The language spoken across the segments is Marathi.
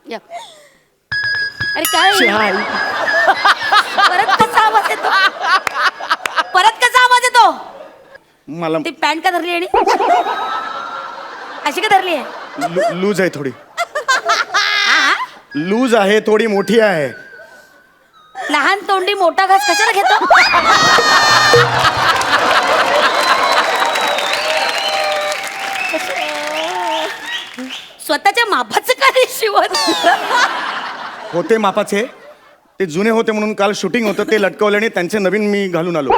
या. अरे काय परत कसा आवाज येतो? परत कसा आवाज येतो? मला ती पॅन्ट का धरली आणि अशी का धरली आहे? लूज आहे थोडी. लूज आहे थोडी, मोठी आहे. लहान तोंडी मोठा घास कशाला घेतो? स्वतःच्या मापाचं का नाही शिवत? होते मापाचे, ते जुने होते म्हणून काल शूटिंग होतं ते लटकवले आणि त्यांचे नवीन मी घालून आलो.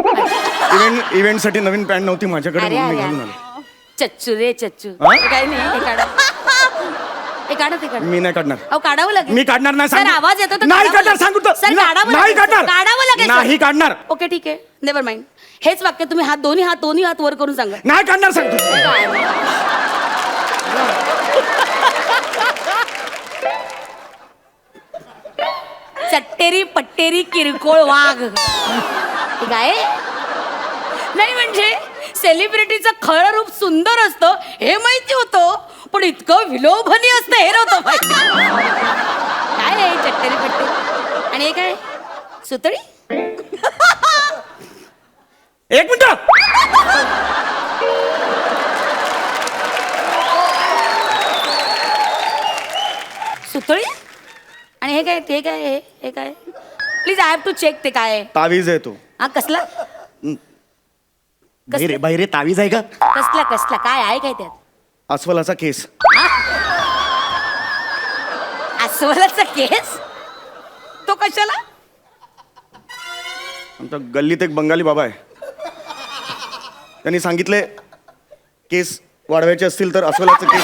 इव्हेंटसाठी नवीन पॅन्ट नव्हती माझ्याकडे अरे म्हणून मी अरे घालून आलो. चच्चू रे चच्चू. हा? हे काय नाही हे काढा. हे काढा ते काढा. मी नाही काढणार. अहो काढावं लागेल. मी काढणार नाही सर सांगतो. आवाज येतो तर नाही काढावं काढणार लागेल. सांगतो तर. सर काढावं नाही लागेल. काढणार. काढावं लागेल सर. नाही काढणार. ओके ठीक आहे नेव्हर माइंड. हेच वाक्य तुम्ही दोन्ही हात वर करून सांगा. नाही काढणार सांगतो. चट्टेरी पट्टेरी किरकोळ वाघ. हे काय नाही म्हणजे सेलिब्रिटीचं खरं रूप सुंदर असतं हे माहिती होतं, पण इतकं विलोभनीय असतं हे नव्हतं माहिती. काय आहे चट्टेरी पट्टेरी आणि हे काय सुतळी? एक मिनिट. सुतळी आणि हे काय ते काय हे काय? Please I have to check ते काय आहे. तावीज आहे तो. हा कसला बाहेर तावीज आहे का? कसला कसला काय आहे काय त्यात? अस्वलाचा केस. अस्वलाचा केस तो कशाला? आमच्या गल्लीत एक बंगाली बाबा आहे, त्यांनी सांगितले केस वाढवायचे असतील तर अस्वलाचं केस.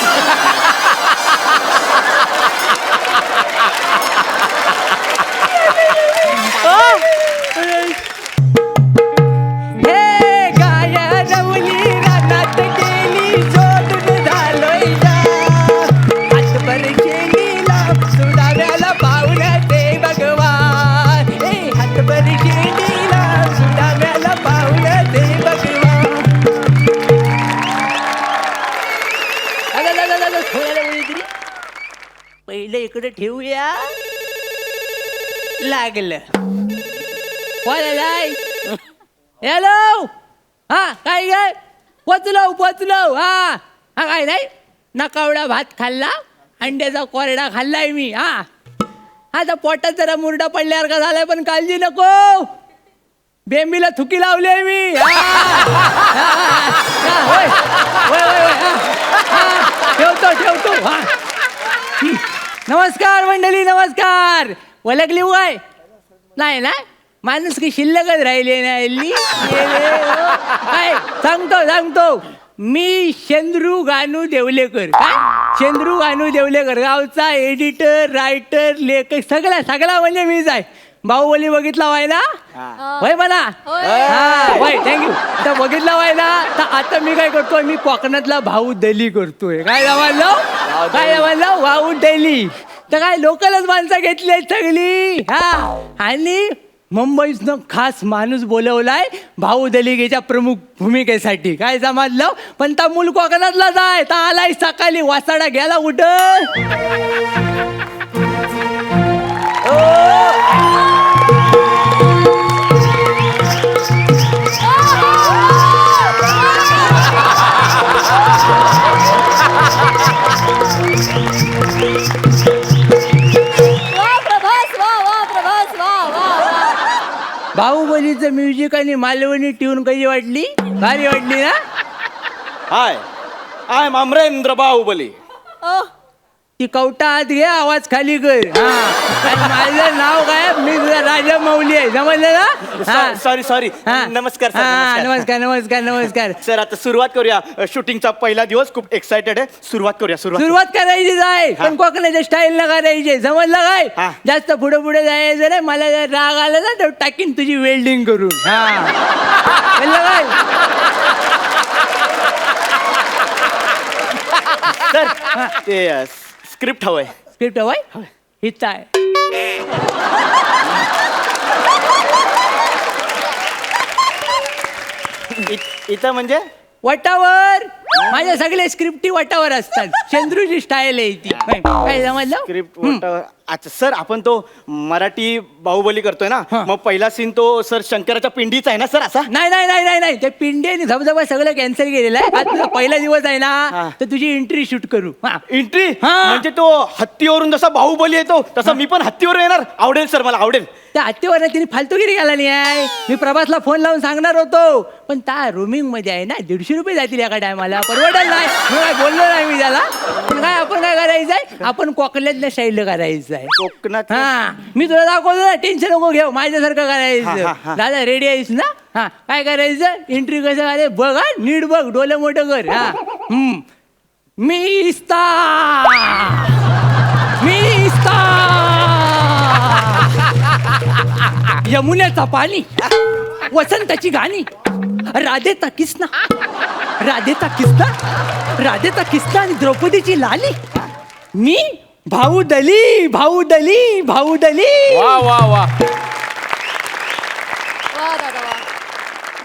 पहिलं इकडे ठेवूया. लागलं. हॅलो. हा काय काय पोचलो. हा काय नाही नकावडा भात खाल्ला, अंड्याचा कोरडा खाल्लाय मी. हा आता पोटात जरा मुरडा पडल्यावर का झालाय, पण काळजी नको. बेंबीला थुकी लावली मी. ठेवतो. हा नमस्कार मंडळी, नमस्कार. ओळखली वय नाही ना? माणूस की शिल्लकच राहिले नाही. काय सांगतो मी शेंद्रू गानू देवलेकर. काय शेंद्रू गानू देवलेकर, गावचा एडिटर, रायटर, लेखक सगळा म्हणजे मीच आहे. बाहुबली बघितला व्हायला होय म्हणा. हा होय थँक्यू. तर बघितला व्हायला तर आता मी काय करतोय, मी कोकणातला बाहुबली करतोय. काय जमानलो बाहुबली. तर काय लोकलच माणसं घेतली सगळी. हा आणि मुंबईतनं खास माणूस बोलवलाय बाहुबलीच्या प्रमुख भूमिकेसाठी. काय समजलं, पण ता मूल कोकणातला जाय ता आलाय सकाळी वासाडा गेला उठं. बाहुबलीचं म्युझिक आणि मालवणी ट्यून कशी वाटली? भारी वाटली ना? हाय आय एम अमरेंद्र बाहुबली. ती कवटा आत घे, आवाज खाली कर. हा माझं नाव काय, मी तुझा राजा मौली आहे. समजलं ना? सॉरी नमस्कार नमस्कार. सर आता सुरुवात करूया. शूटिंगचा पहिला दिवस खूप एक्साइटेड आहे. सुरुवात करूया. सुरुवात करायची आहे, पण कोकणाच्या स्टाईल न करायची. समजलं काय? हा. जास्त पुढे जायचं रे. मला जर राग आला ना तर टाकीन तुझी वेल्डिंग करून. समजलं काय? सर ते स्क्रिप्ट हवंय. स्क्रिप्ट हवाय हिच आहे. इथं म्हणजे वटावर माझ्या सगळ्या स्क्रिप्टी वाटावर असतात. चंद्रूची स्टाईल आहे ती. काय समजलं? स्क्रिप्ट अच्छा सर, आपण तो मराठी बाहुबली करतोय ना, हा. मग पहिला सीन तो सर शंकराच्या पिंडीचा आहे ना सर असा? नाही नाही नाही नाही नाही ते पिंडी आणि धबधबा सगळं कॅन्सल केलेलं आहे. आज तुझा पहिला दिवस आहे हा. ना, तर तुझी एंट्री शूट करू. हा. एंट्री हा. म्हणजे तो हत्तीवरून जसा बाहुबली येतो तसा मी पण हत्तीवर येणार. आवडेल सर, मला आवडेल. त्या हत्तीवर तिने फालतूगिरी घाला नाही आहे. मी प्रभासला फोन लावून सांगणार होतो, पण त्या रोमिंग मध्ये आहे ना 150 रुपये जातील एका टायमाला. परवडेल नाही मी काय बोललो नाही मी त्याला. पण काय आपण काय करायचंय, आपण कोकणातल्या शैली करायचं आहे. कोकणात हा मी तुला दाखवतो ना, टेन्शन नको घेऊ, माझ्यासारखं हा, हा, करायचं. हा. दादा रेडी आहेस ना? हा काय करायचं, एंट्री कसं करायचं बघ, हा नीट बघ, डोलं मोठं कर. हा मी यमुनेचा पाणी, वसंताची गाणी, राधेचा किस्ना, राधेचा किस्ना, राधेचा किस्ना आणि द्रौपदीची लाली. मी भाऊदली भाऊदली भाऊदली. वा वा वा. वा दादा वा.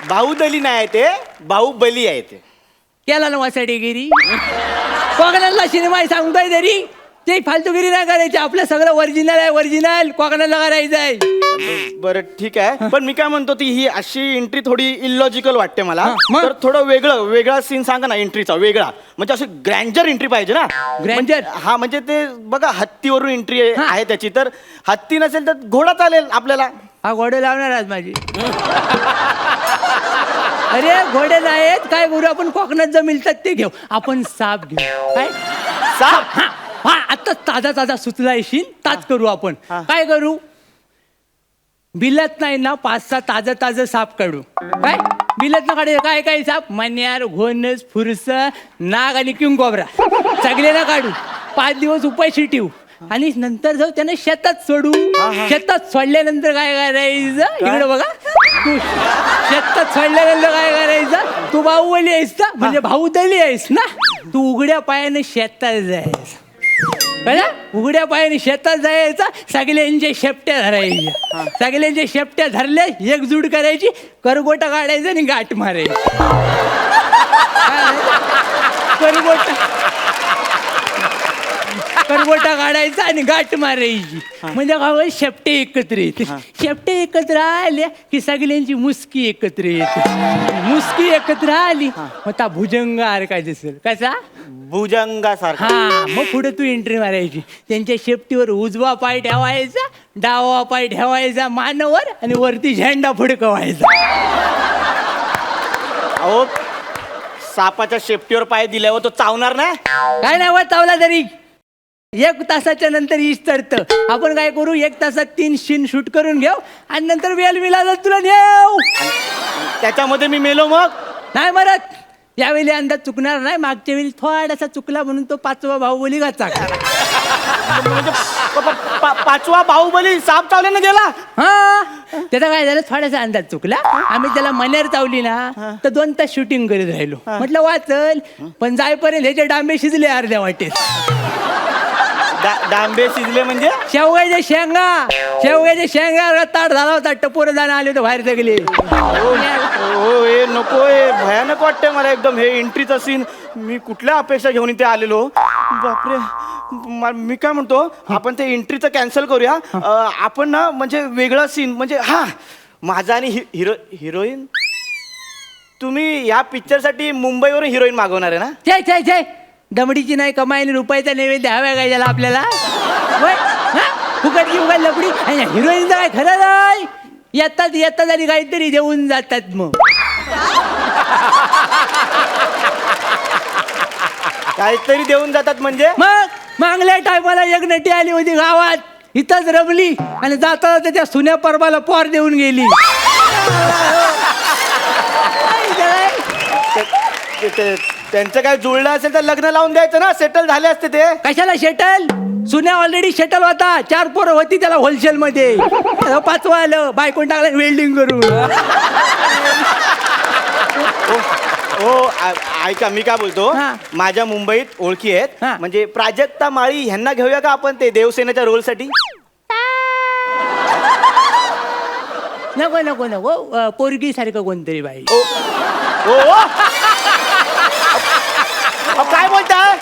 बाहुदली नाही ते, बाहुबली आहे ते. केला ना वासाडेगिरी. कोकणातला सिनेमा आहे सांगतोय तरी ते फालतूगिरी नाही करायची. आपलं सगळं ओरिजिनल आहे, ओरिजिनल कोकणाला करायचं आहे. बरं ठीक आहे, पण मी काय म्हणतो, ती ही अशी एंट्री थोडी इलॉजिकल वाटते मला. हा, मग? तर थोडं वेगळा सीन सांगा ना एंट्रीचा, वेगळा. म्हणजे अशी ग्रँजर एंट्री पाहिजे ना. ग्रँजर? हा म्हणजे ते बघा, हत्तीवरून एंट्री हा. आहे त्याची. तर हत्ती नसेल तर घोडा चालेल आपल्याला. हा घोडे लावणार आज माझी. अरे घोडे नाहीत काय करू आपण, कोकणात जर मिळतात ते घेऊ. आपण साप घेऊ. काय साप? हा हा आता ताजा ताजा सुचला येशील, ताच करू आपण. हा. काय करू, बिलात नाही ना 5-6 ताजं साप काढू. काय बिलात ना काढू, काय काय साप, मन्यार, घोणस, फुरस, नाग आणि किंगकोब्रा सगळे ना काढू. 5 दिवस उपाशी ठेवू आणि नंतर जाऊ त्यांना शेतात सोडू. शेतात सोडल्यानंतर काय करायचं, इकडे बघा, तू शेतात सोडल्यानंतर काय करायचं, तू बाहुबली आहेस ना, म्हणजे भाऊदली आहेस ना, तू उघड्या पायाने शेतात जायचं. कळलं? उघड्या पायाने शेतात जायचं, सगळ्यांच्या शेपट्या धरायच्या. सगळ्यांच्या शेपट्या धरल्या, एकजूट करायची, करगोटा काढायचं आणि गाठ मारायची. करगोटा काढायचा आणि गाठ मारायची. म्हणजे काय शेपटे एकत्र येते. शेपटे एकत्र आल्या की सगळ्यांची मुसकी एकत्र येते. मुसकी एकत्र आली मग त्या भुजंग आर काय दिसेल कसा, भुजंगासारखा. हा मग पुढे तू एंट्री मारायची. त्यांच्या शेपटीवर उजवा पाय ठेवायचा, डावा पाय ठेवायचा मानवर आणि वरती झेंडा फडकवायचा. अहो, सापाच्या शेपटीवर पाय दिल्यावर तो चावणार नाही? काय नाही होत चावला तरी. 1 तासाच्या नंतर ईश चढतं. आपण काय करू, 1 तासात 3 सीन शूट करून घेऊ आणि नंतर वेल मिळाला तुला नेऊ. त्याच्यामध्ये मी मेलो मग? नाही मरत. यावेळी अंदाज चुकणार नाही. मागच्या वेळी थोडासा चुकला म्हणून तो 5वा बाहुबली गाचा. म्हणजे 5वा बाहुबली साप चावल्यानं गेला? हा त्याचा काय झालं, थोडासा अंदाज चुकला. आम्ही त्याला मन्यार चावली ना तर 2 तास शूटिंग करीत राहिलो. म्हटलं वाचल, पण जायपर्यंत ह्याचे डांबे शिजले अर्ध्या वाटेत. डांबे शिजले म्हणजे? शेवगाच्या शेंगा ताट झाला होता. टपोर जाणं आले होते बाहेर सगळे. हो हे नको, हे भयानक वाटतंय मला एकदम. हे एंट्रीचा सीन मी कुठल्या अपेक्षा घेऊन इथे आलेलो. बापरे. मी काय म्हणतो, आपण ते एंट्रीचं कॅन्सल करूया. आपण ना म्हणजे वेगळा सीन, म्हणजे हा माझा आणि हिरोईन. तुम्ही या पिक्चरसाठी मुंबईवरून हिरोईन मागवणार आहे ना? छे दमडीची नाही कमाई आणि रुपयाचा नैवेद्य हव्या काय त्याला आपल्याला. फुकट घेऊ काय लपडी. हिरोईनचं काय खरं नाही. येतात आणि काहीतरी देऊन जातात. मग काहीतरी देऊन जातात म्हणजे? मग मागल्या टायमाला एक नटी आली होती गावात, इथंच रमली आणि जाता त्याच्या सुन्या परबाला पोर देऊन गेली. त्यांचं काय जुळलं असेल तर लग्न लावून द्यायचं ना, सेटल झाले असते ते. कशाला शेटल, सुन्या ऑलरेडी शेटल होता. 4 पोरं होती त्याला होलसेल मध्ये. 5वं आलं, बायकोन टाकलं वेल्डिंग करून. हो ऐका, मी काय बोलतो, हा. माझ्या मुंबईत ओळखी आहेत. हा. म्हणजे प्राजक्ता माळी ह्यांना घेऊया का आपण, ते देवसेनेच्या रोलसाठी? नको पोरगी सारखं कोणतरी बाई. ओ काय बोलताय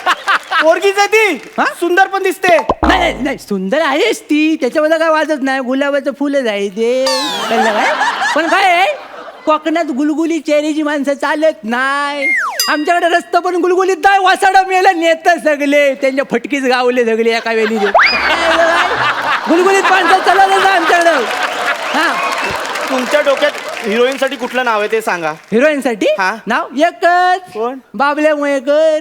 पोरगीच आहे ती हा? सुंदर पण दिसते. नाही नाही नाही सुंदर आहेच ती त्याच्यामध्ये काय वाजत नाही गुलाबाचं फुलच आहे ते कळलं काय पण काय आहे, कोकणात गुलगुली चेहऱ्याची माणसं चालत नाही. आमच्याकडे रस्ता पण गुलगुलीत नाही वासाडा मेला नेत सगळे त्यांच्या फटकीच गावले सगळे एका वेळी गुलगुलीत माणसं चालत नाही आमच्याकडं. हा तुमच्या डोक्यात हिरोईन साठी कुठलं नाव आहे ते सांगा. हिरोईन साठी हा. नाव एकच कोण? बाबल्या मयेकर.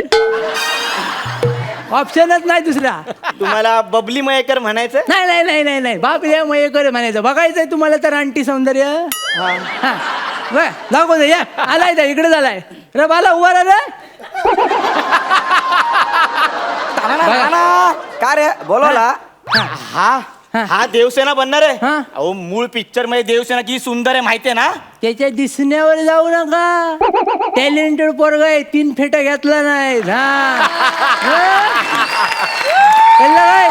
ऑप्शनच नाही दुसरा. तुम्हाला बबली मयेकर म्हणायचं. नाही नाही नाही नाही नाही बाबल्या मयेकर म्हणायचं. बघायचंय तुम्हाला तर आणटी सौंदर्य. हा बरं, दाखव दे, या आलाय त्या इकडे झालाय रे बाला उभा राहा रे. का रे बोलवला. हा हा. हा देवसेना बनणार आहे. हा. अहो मूळ पिक्चर मध्ये देवसेना किती सुंदर आहे माहितीये ना. त्याच्या दिसण्यावर जाऊ नका. टॅलेंटेड पोरग आहे 3 फेटा घेतला नाही. काय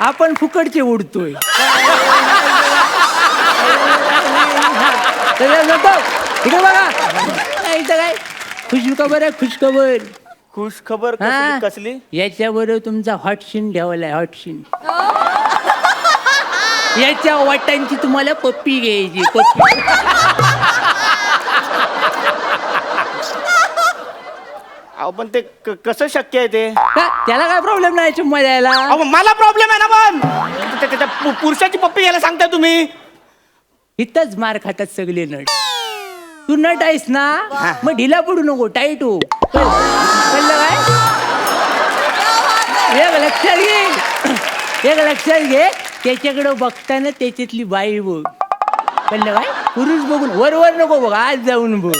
आपण फुकटचे उडतोय. इकडे बघा इथं काय खुशखबर आहे खुशखबर. खुश खबर हा. कसली. याच्याबरोबर तुमचा हॉट सीन ठेवलाय हॉट सीन. याच्या वाटांची तुम्हाला पप्पी घ्यायची पप्पी. अहो पण ते कसं शक्य आहे ते. का? त्याला काय प्रॉब्लेम नाही चुम्मा द्यायला. अहो मला प्रॉब्लेम आहे ना पण त्याच्या पुरुषाची पप्पी घ्यायला सांगताय तुम्ही. इथंच मार खातात सगळे नट. तू नट आहेस ना मग ढिला पडू नको टाईट हो. कळलं काय एक लक्षात घे एक लक्षात घे. त्याच्याकडे बघताना त्याच्यातली बाई बघ. कळलं काय पुरुष बघून वर वर नको बघ आज जाऊन बघ.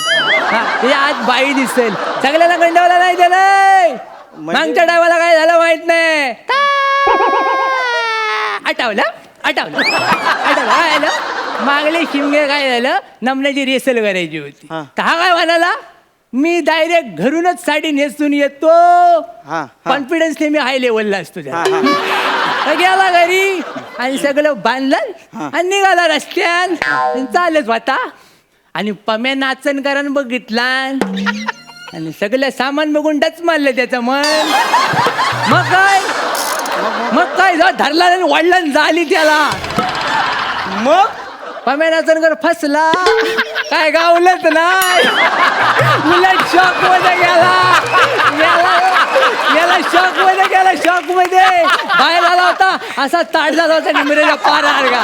हा ते आज बाई दिसेल. सगळ्यांना गंडवला नाही त्याला. मागच्या डायवाला काय झालं माहित नाही. आठवलं आठवलं आठवलं काय झालं मागले शिमगे काय झालं नमण्याची रेसल करायची होती. हा. तर हा काय म्हणाला मी डायरेक्ट घरूनच साडी नेसून येतो. हा. कॉन्फिडन्सने मी हाय लेवलला असतो हा, त्याला. तर गेला घरी आणि सगळं बांधलं आणि निघाला रस्त्यान चालत होता आणि पम्या नाचन कारण बघितला आणि सगळं सामान बघून डच मारलं त्याचं मन. मग काय धरला आणि वाढला झाली त्याला. मग पम्या नाचनकर फसला काय गावलंच नाही. उलट शॉक मध्ये गेला शॉक मध्ये गेला शॉक मध्ये बाहेर आला होता असा ताट झाला होता निमरेला पार का.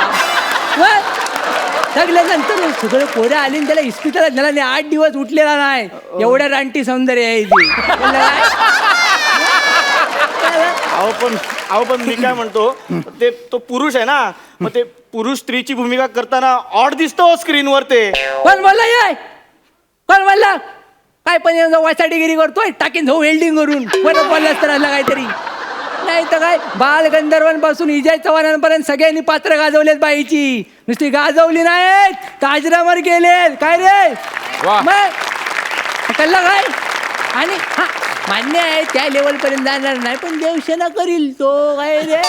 सगळ्यानंतर सगळं पोरं आली आणि त्याला इस्पितळात झाला नाही 8 दिवस उठलेला नाही. एवढ्या रानटी सौंदर्य आहे ती. अहो पण मी काय म्हणतो ते तो पुरुष आहे ना मग ते पुरुष स्त्रीची भूमिका करताना ऑड दिसतो स्क्रीनवर ते. कोण बोलला ये कोण बोलला काय पण वाचाडीगिरी करतोय टाकीन जाऊ वेल्डिंग करून परत बोललास तर आला काहीतरी. नाही तर काय बाल गंधर्वांपासून इजय चव्हाणांपर्यंत सगळ्यांनी पात्र गाजवलेत बाईची. नुसती गाजवली नाहीत काजरामर गेलेत काय रे. मग कळलं काय आणि हा मान्य आहे त्या लेवल पर्यंत जाणार नाही पण देवसेना करील तो काय रे.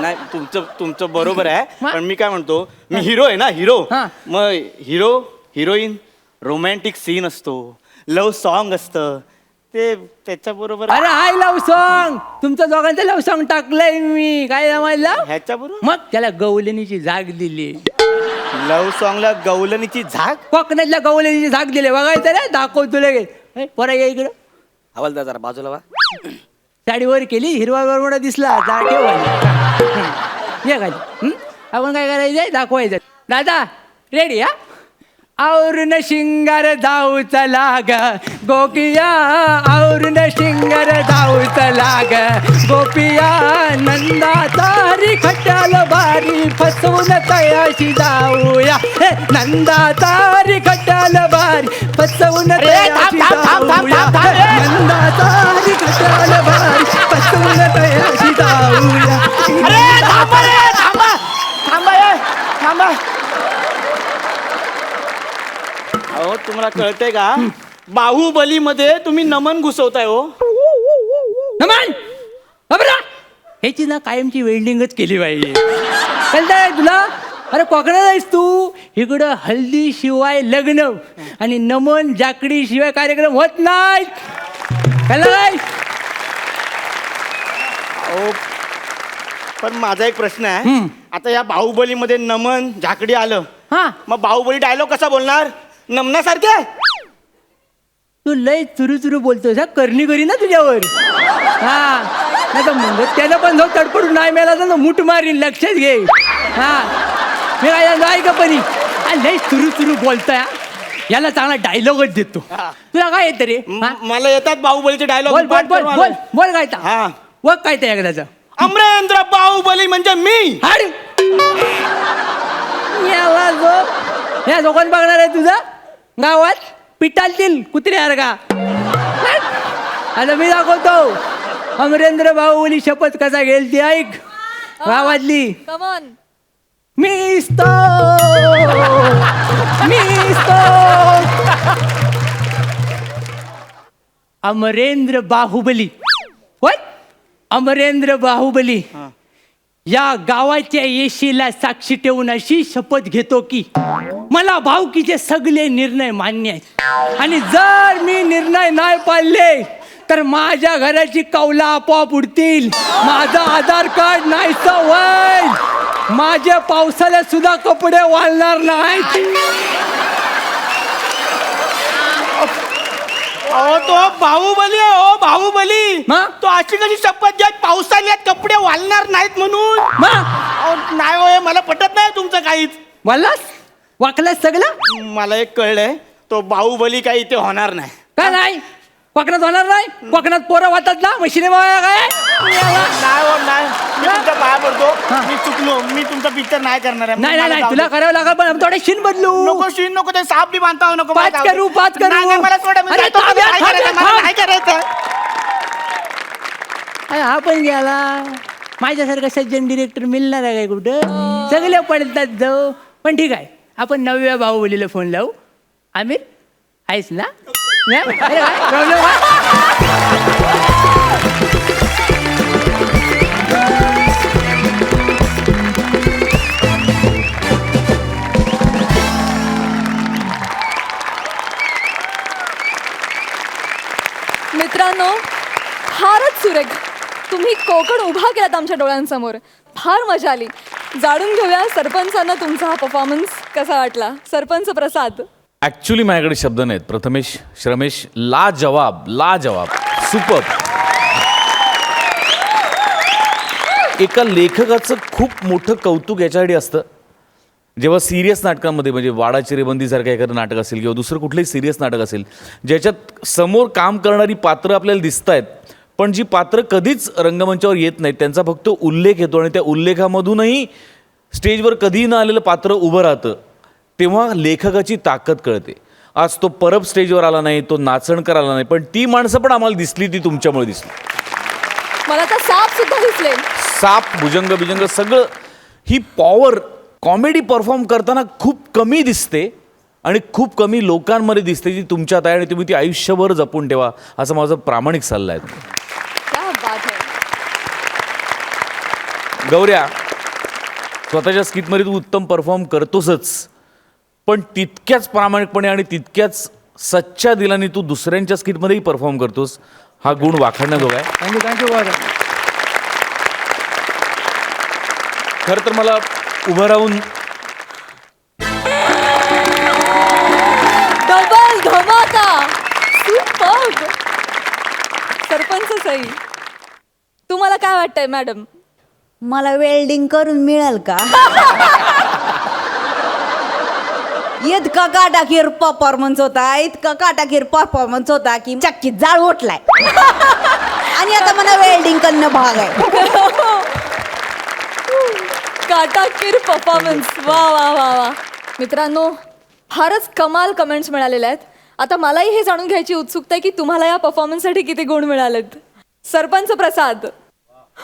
नाही तुमचं बरोबर आहे मग? पण मी काय म्हणतो मी हिरो आहे ना हिरो. हा. मग हिरो हिरोईन रोमॅन्टिक सीन असतो लव्ह सॉन्ग असतं ते त्याच्या बरोबर अरे हाय लव सॉन्ग तुमचं दोघांचं लव सॉन्ग टाकलंय मी काय समजलं. ह्याच्या बरोबर मग त्याला गवलनीची जाग दिली. लव्ह सॉन्गला गवलनीची झाक. कोकणातल्या गवलनीची जाग दिली बघायचं रे दाखवतो लगेच. पोरा या इकडं हवालदार जरा बाजूला वा. साडीवर केली हिरवा बरमोडा दिसला जा ठेव ये खाली. आपण काय करायचंय दाखवायचं. दादा रेडी हा औरन शिंगार जाऊ चला ग गोपिया औरन शिंगार जाऊ चला ग गोपिया नंदा तारी खट्याल बारी फसवून तयाशी जाऊया नंदा तारी खट्याल बारी फसवून तयाशी जाऊया नंदा तारी खट्याल बारी फसवून तयाशी जाऊया. थांबा अहो तुम्हाला कळतंय का बाहुबली मध्ये तुम्ही नमन घुसवताय हो. नमन ह्याची ना कायमची वेल्डिंगच केली पाहिजे. कळतंय तुला अरे कोकणात आहेस तू, इकडं हल्दी शिवाय लग्न आणि नमन जाकडी शिवाय कार्यक्रम होत नाहीत. कळलं काय? अहो, पण माझा एक प्रश्न आहे. आता या बाहुबलीमध्ये नमन झाकडी आलं, हा, मग बाहुबली डायलॉग कसा बोलणार? नमनासारखे? तू लय चुरू चुरू बोलतोस हा, करणी करी ना तुझ्यावर. हा, नाही तर मग त्यानं पण जाऊ तडपडून नाही मिळाला तर मूठ मारीन, लक्षात घे. हा, मी काय सांगतो, ऐका परी, लय चुरू चुरू बोलतोय हा. याला चांगला डायलॉगच देतो. तुला काय येतं रे? हा? मला येतात बाहुबलीचे डायलॉग. बोल बोल बोल बोल बोल काय हा. व काय त्या एकदाचं अमरेंद्र बाहुबली म्हणजे मी. हाड याला जो या दोघांना बघणार आहे तुझा गावात पिटालतील कुत्र्यासारखा. आता मी दाखवतो अमरेंद्र बाहुबली शपथ कसा घेईल ती ऐक. गावातली कमॉन. मिस्तो अमरेंद्र बाहुबली. होय, अमरेंद्र बाहुबली या गावाच्या येशीला साक्षी ठेवून अशी शपथ घेतो की मला भावकीचे सगळे निर्णय मान्य आहेत आणि जर मी निर्णय नाही पाळले तर माझ्या घराची कौला आपोआप उडतील, माझा आधार कार्ड नाही होईल, माझ्या पावसाला सुद्धा कपडे वाळणार नाहीत. अहो तो बाहुबली आहे. हो बाहुबली, हा? तो अशी कशी शपथ घ्या पावसाळ्यात कपडे वाळणार नाहीत म्हणून? अहो, नाही होय, मला पटत नाही तुमचं काहीच. वालास वाकलास सगळं. मला एक कळलंय, तो बाहुबली काही इथे होणार नाही. का नाही? कोकणात होणार नाही? कोकणात पोरं वाटत ना मशीने काय? नाही हो, नाही. मी तुमच्या पाया पडतो, मी चुकलो, मी तुमचा पिक्चर नाही करणार आहे. नाही नाही मला नाही, जाऊ तुला दे. करावं लागेल पण थोडे शिन बदलू. नको शीन नको, ते साप बी बांधता हो, नको. पाच मला जाऊ दे. करू, पाच करू. नाही, नाही, मला सोडा, मी अरे, जातो. थांब यार, मला नाही थांब करायचं, यार, मला नाही करायचं. अरे, हा पण गेला. माझ्यासारखा सज्जन डिरेक्टर मिळणार आहे काय कुठं? सगळे पडतात जाऊ. पण ठीक आहे, आपण 9व्या बाहुबलीला फोन लावू. आमिर आहेस ना? अरे काय प्रॉब्लेम मित्रांनो, फारच सुरेख. तुम्ही कोकण उभा केलात आमच्या डोळ्यांसमोर. फार मजा आली. जाणून घेऊया सरपंचांना तुमचा हा परफॉर्मन्स कसा वाटला. सरपंच प्रसाद. ॲक्च्युली माझ्याकडे शब्द नाहीत. प्रथमेश, श्रमेश, लाजवाब, लाजवाब, सुपर. एका लेखकाचं खूप मोठं कौतुक याच्यासाठी असतं, जेव्हा सिरियस नाटकांमध्ये म्हणजे वाडा चिरेबंदीसारखं एखादं नाटक असेल किंवा दुसरं कुठलंही सिरियस नाटक असेल, ज्याच्यात समोर काम करणारी पात्रं आपल्याला दिसत आहेत, पण जी पात्रं कधीच रंगमंचावर येत नाहीत, त्यांचा फक्त उल्लेख येतो आणि त्या उल्लेखामधूनही स्टेजवर कधीही न आलेलं पात्र उभं राहतं, तेव्हा लेखकाची ताकद कळते. आज तो परब स्टेजवर आला नाही, तो नाचणकर आला नाही, पण ती माणसं पण आम्हाला दिसली, ती तुमच्यामुळे दिसली. मला तर साप सुद्धा दिसले. साप, भुजंग बिजंग सगळं. ही पॉवर कॉमेडी परफॉर्म करताना खूप कमी दिसते आणि खूप कमी लोकांमध्ये दिसते, जी तुमच्यात आहे आणि तुम्ही ती आयुष्यभर जपून ठेवा, असं माझा प्रामाणिक सल्ला आहे. क्या बात है. गौऱ्या, स्वतःच्या स्किटमध्ये तू उत्तम परफॉर्म करतोसच, पण तितक्याच प्रामाणिकपणे आणि तितक्याच सच्च्या दिलाने तू दुसऱ्यांच्या स्किटमध्येही परफॉर्म करतोस. हा गुण वाखाणण्याजोगा आहे. थँक्यू. खरं तर मला उभं राहून डबल धमाका. सुपर्ब. सरपंच सई, तुम्हाला काय वाटतंय मॅडम? मला वेल्डिंग करून मिळेल का? इतका काटाकीर परफॉर्मन्स होता की चक्कीत जाळ उठलाय. आणि आता मला वेल्डिंग करणं भाग आहे. काटाकीर परफॉर्मन्स. वा वा वा वा. मित्रांनो, फारच कमाल कमेंट्स मिळालेल्या आहेत. आता मलाही हे जाणून घ्यायची उत्सुकता आहे की तुम्हाला या परफॉर्मन्ससाठी किती गुण मिळालेत. सरपंच प्रसाद.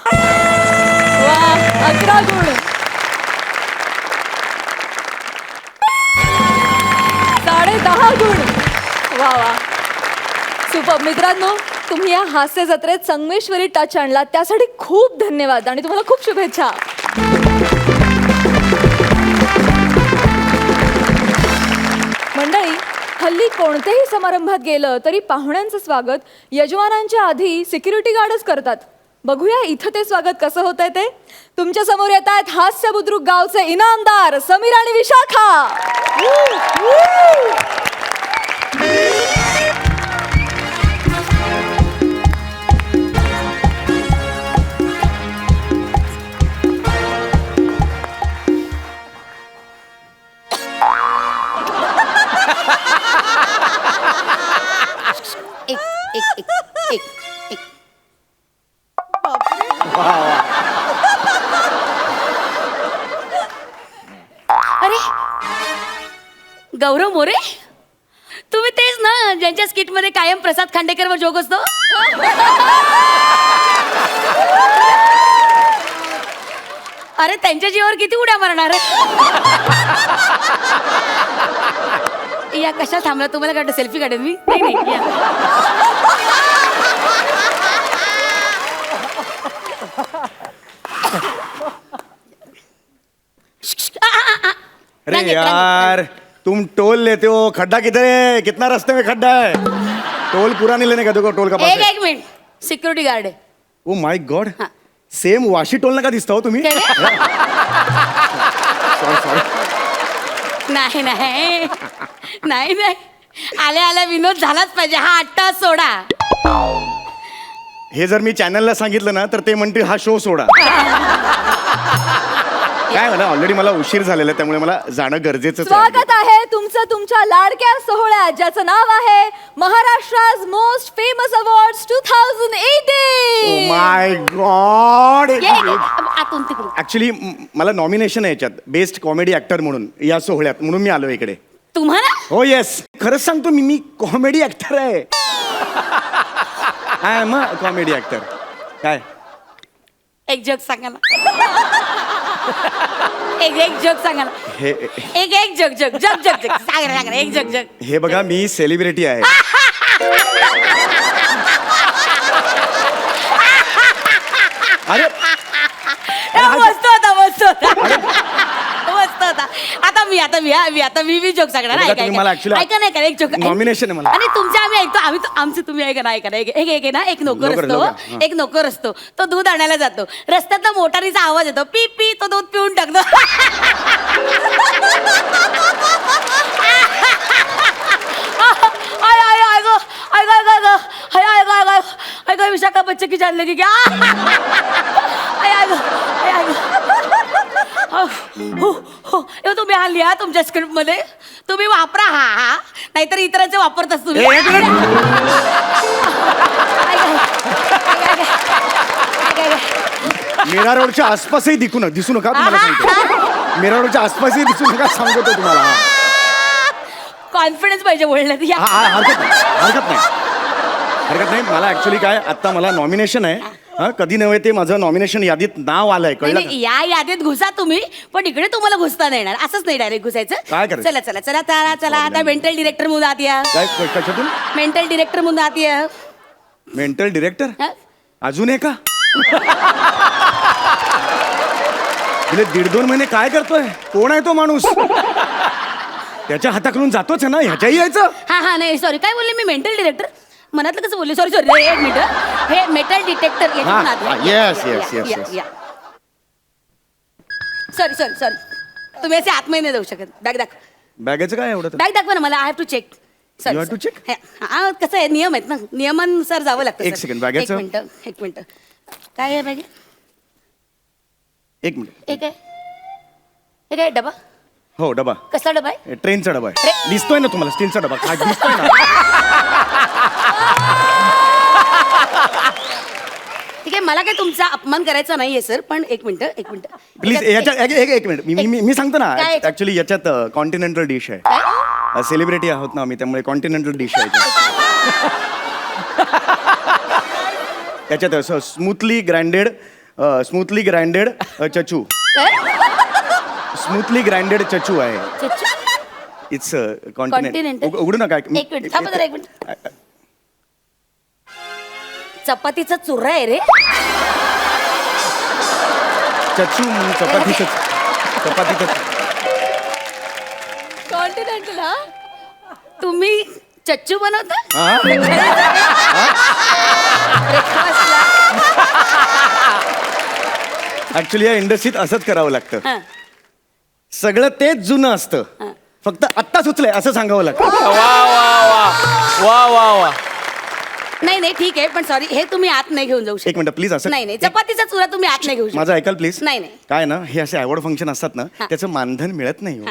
वा, 11 गुण. 10.5 गुण. वा वा, सुपर. मित्रांनो, तुम्ही या हास्य जत्रेत संगमेश्वरी टच आणला त्यासाठी खूप धन्यवाद आणि तुम्हाला खूप शुभेच्छा. मंडळी, हल्ली कोणत्याही समारंभात गेलं तरी पाहुण्यांचं स्वागत यजमानांच्या आधी सिक्युरिटी गार्डच करतात. बघूया इथं ते स्वागत कसं होत आहे ते. तुमच्या समोर येत आहेत हास्य बुद्रुक गावचे इनामदार समीर आणि विशाखा. एक एक एक एक एक अरे गौरव मोरे, तुम्ही तेच ना ज्यांच्या स्किट मध्ये कायम प्रसाद खांडेकरवर जोक असतो. अरे त्यांच्या जीवावर किती उड्या मारणार. या कशा थांबला, तुम्हाला काढतो सेल्फी काढेन मी. नाही नाही या. अरे रंग- यार तुम टोल लेते हो, खड्डा किधर है, कितना रास्ते में खड्डा है, टोल पूरा नहीं लेने का, देखो टोल का पास एक है. एक मिनिट, सिक्युरिटी गार्ड आहे. ओ माय गॉड, हा. सेम वाशी टोल नका दिसता हो तुम्ही. काय रे? Sorry sorry. नाही नाही नाही नाही, आल्या आल्या विनोद झालाच पाहिजे. हा 8 तास सोडा. हे जर मी चॅनलला सांगितलं ना तर ते म्हणतील हा शो सोडा. काय म्हणा, ऑलरेडी मला उशीर झालेला आहे, त्यामुळे मला जाणं गरजेचं आहे. स्वागत आहे तुमचं तुमच्या लाडक्या सोहळ्यात, ज्याचं नाव आहे महाराष्ट्राज मोस्ट फेमस अवॉर्ड्स 2018. माय गॉड. ये, ये, आतून तिकडून. ऍक्च्युली मला नॉमिनेशन आहे याच्यात बेस्ट कॉमेडी ऍक्टर म्हणून या सोहळ्यात, म्हणून मी आलो इकडे. तुम्हाला हो येस, खरंच सांगतो मी कॉमेडी ऍक्टर आहे. I am a comedy actor. काय एक जोक सांगा ना. एक जोक सांगा ना. हे एक joke joke joke joke joke सांगा ना, सांगा ना, एक जोक जोक. हे बघा, मी सेलिब्रिटी आहे. अरे मस्त होता मस्त होता मस्त होता. आता मी जोक सांगणार. बघा, ऐका, तुम्ही मला ऐका. actually ऐका नाही का, एक जोक nomination आहे मला. आणि तुमच्या आम्ही ऐकतो, आमचं तुम्ही ऐका ना. ऐका ना, एक आहे ना, एक नोकर नोकर, असतो. नोकर, हां. एक नोकर असतो, तो दूध आणायला जातो. रस्त्यात मोटारीचा आवाज येतो, पी पी, तो दूध पिऊन टाकतो. विशाखा बच्चे की जान लगी क्या. तुम्ही हा लिहा तुमच्या स्क्रिप्ट मध्ये, तुम्ही वापरा. हा नाहीतर इतरांचे वापरताच तुम्ही. एक मिनिट. मीरा रोडच्या आसपासही दिसू नका तुम्हाला सांगतो. मीरा रोडच्या आसपासही दिसू नका सांगतो तुम्हाला. कॉन्फिडन्स पाहिजे बोलण्यात. या. हरकत नाही. मला ऍक्च्युली काय, आता मला नॉमिनेशन आहे. हा, कधी नव्हे ते माझं नॉमिनेशन यादीत नाव आलंय, कळलं नाही, का? नाही, या यादीत घुसा तुम्ही, पण इकडे तुम्हाला घुसता नाही येणार. असंच नाही डायरेक्ट घुसायचं. काय करायचं? चला चला चला चला चला. आता मेंटल डिरेक्टर म्हणून आत या. काय कशातून? मेंटल डिरेक्टर म्हणून आत या. मेंटल डिरेक्टर हा? अजून आहे का? गेले 1.5-2 महिने काय करतोय? कोण आहे तो माणूस? त्याच्या हाताकडून जातोच आहे ना, ह्याच्याही यायचं. हा नाही सॉरी, काय बोलले मी, मेंटल डिरेक्टर मनातलं कसं बोलले. सॉरी एक मिनिट. हे मेटल डिटेक्टर yes. सॉरी तुम्ही असे आतमध्ये नाही जाऊ शकत. बॅग दाखव. बॅगेचं काय एवढं? बॅग दाखवा ना मला. I have to check. You have to check? हा, कसं आहे, नियम आहेत ना, नियमानुसार जावं लागतं. एक sir. second, बॅगेचं? एक मिनिट. काय आहे बॅग? एक मिनिट. एक आहे. एक आहे डबा. हो, डबा. कसला डबा आहे? ट्रेनचा डबा आहे. अरे. दिसतोय ना तुम्हाला, स्टीलचा डबा. काय दिसतोय ना? ठीक आहे, मला काय तुमचा अपमान करायचा नाहीये सर, पण एक मिनिट. प्लीज याच्यात एक मिनिट. मी सांगतो ना, काय? ऍक्च्युली याच्यात कॉन्टिनेंटल डिश आहे. काय? सेलिब्रिटी आहोत ना आम्ही, त्यामुळे कॉन्टिनेंटल डिश आहे त्याच्यात स्मूथली ग्राइंडेड चचू. स्मूथली ग्राइंडेड चचू आहे. It's continent. Continental? उघडू नका. एक मिनिट थांबा जरा, एक मिनिट. चपातीचा चुरा आहे रे. चचू चपातीचं. कॉन्टिनेंटल. हा तुम्ही चच्चू बनवता हा? ब्रेकफास्टला ऍक्च्युली या इंडस्ट्रीत असंच करावं लागतं हा. सगळं तेच जुनं असतं फक्त आत्ता सुचलंय असं सांगावं लागतं वा वा वा वा वा वा. नाही नाही ठीक आहे पण सॉरी हे तुम्ही आत नाही घेऊन जाऊ शकता. एक मिनिट प्लीज असं नाही नाही चपातीचा चुरा तुम्ही आत नाही घेऊ शकता. माझं ऐकाल प्लीज नाही नाही काय ना हे असे अवॉर्ड फंक्शन असतात ना हा. त्याचं मानधन मिळत नाही हो.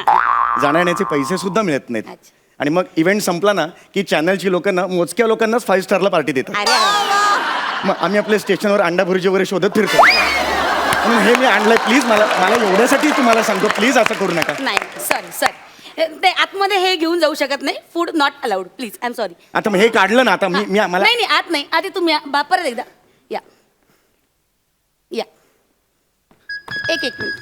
जाण्याचे पैसे सुद्धा मिळत नाहीत अच्छा. आणि मग इव्हेंट संपला ना की चॅनलची लोक ना मोजक्या लोकांनाच 5 स्टारला पार्टी देतात अरे अरे. मग आम्ही आपल्या स्टेशनवर अंडा भुर्जी वगैरे शोधत फिरतो म्हणून हे मी आणलंय प्लीज मला एवढ्यासाठी तुम्हाला सांगतो प्लीज असं करू नका नाही सॉरी सॉरी ते आतमध्ये हे घेऊन जाऊ शकत नाही food not allowed please I am sorry. आता मग हे काढलं ना आता मी मला नाही नाही आत नाही आधी तुम्ही परत एकदा या या एक मिनिट